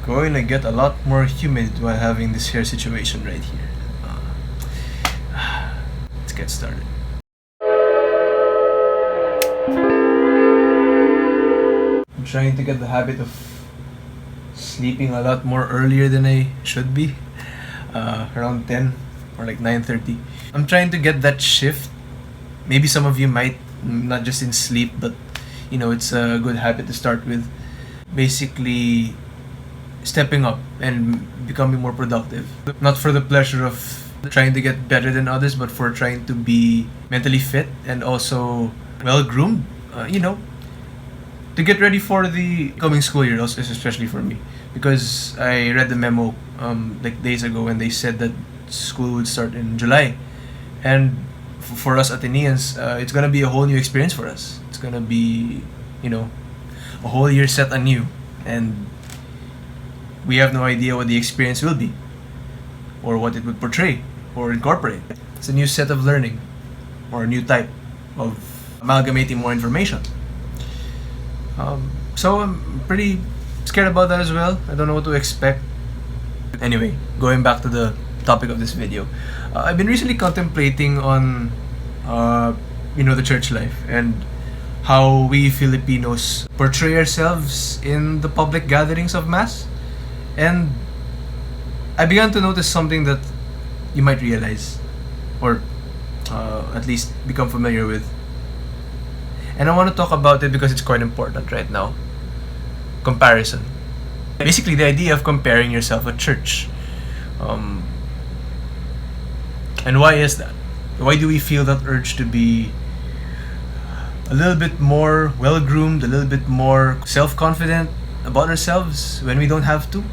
going to get a lot more humid while having this hair situation right here. Let's get started. I'm trying to get the habit of sleeping a lot more earlier than I should be. Around 10 or like 9:30. I'm trying to get that shift. Maybe some of you might, not just in sleep, but it's a good habit to start with. Basically, stepping up and becoming more productive. Not for the pleasure of trying to get better than others, but for trying to be mentally fit and also well groomed, to get ready for the coming school year, also, especially for me. Because I read the memo like days ago when they said that school would start in July. And for us Ateneans, it's gonna be a whole new experience for us. It's gonna be, a whole year set anew. And we have no idea what the experience will be, or what it would portray or incorporate. It's a new set of learning, or a new type of amalgamating more information. So I'm pretty scared about that as well. I don't know what to expect. Anyway, going back to the topic of this video, I've been recently contemplating on, the church life and how we Filipinos portray ourselves in the public gatherings of Mass. And I began to notice something that you might realize, or at least become familiar with. And I want to talk about it because it's quite important right now. Comparison. Basically, the idea of comparing yourself at church. And why is that? Why do we feel that urge to be a little bit more well-groomed, a little bit more self-confident about ourselves when we don't have to?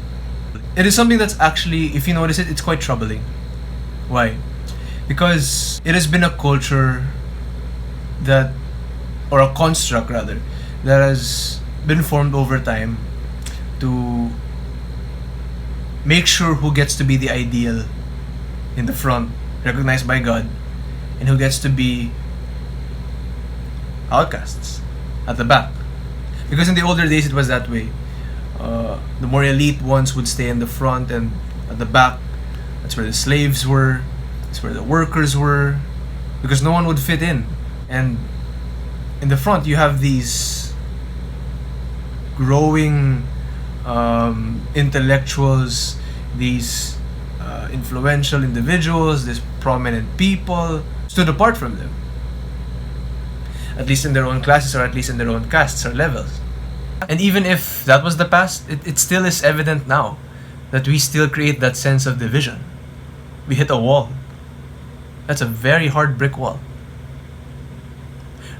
It is something that's actually, if you notice it, it's quite troubling. Why? Because it has been a culture that, or a construct rather, that has been formed over time to make sure who gets to be the ideal in the front, recognized by God, and who gets to be outcasts at the back. Because in the older days it was that way. The more elite ones would stay in the front, and at the back, that's where the slaves were, that's where the workers were, because no one would fit in. And in the front you have these growing intellectuals, these influential individuals, these prominent people stood apart from them, at least in their own classes, or at least in their own castes or levels. And even if that was the past, it still is evident now that we still create that sense of division. We hit a wall. That's a very hard brick wall.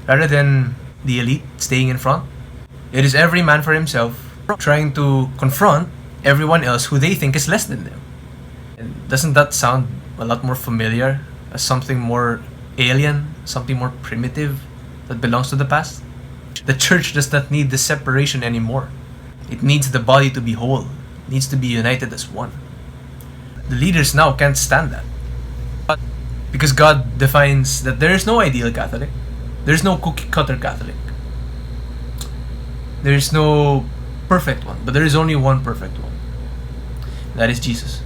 Rather than the elite staying in front, it is every man for himself trying to confront everyone else who they think is less than them. And doesn't that sound a lot more familiar as something more alien, something more primitive that belongs to the past? The church does not need this separation anymore. It needs the body to be whole. It needs to be united as one. The leaders now can't stand that. But because God defines that there is no ideal Catholic, there is no cookie cutter Catholic. There is no perfect one, but there is only one perfect one. That is Jesus.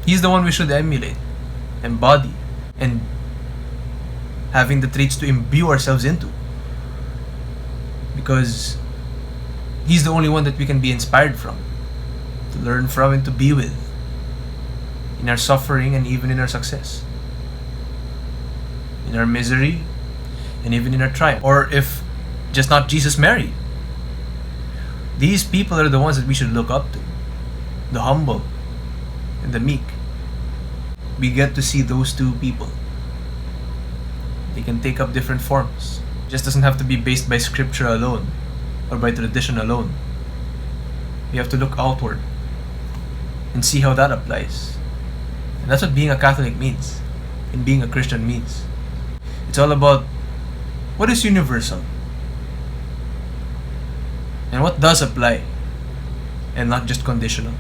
He's the one we should emulate, embody, and having the traits to imbue ourselves into. Because He's the only one that we can be inspired from, to learn from and to be with, in our suffering and even in our success, in our misery and even in our triumph. Or if just not Jesus, Mary. These people are the ones that we should look up to, the humble and the meek. We get to see those two people. They can take up different forms. It just doesn't have to be based by scripture alone or by tradition alone. We have to look outward and see how that applies. And that's what being a Catholic means, and being a Christian means. It's all about what is universal and what does apply, and not just conditional.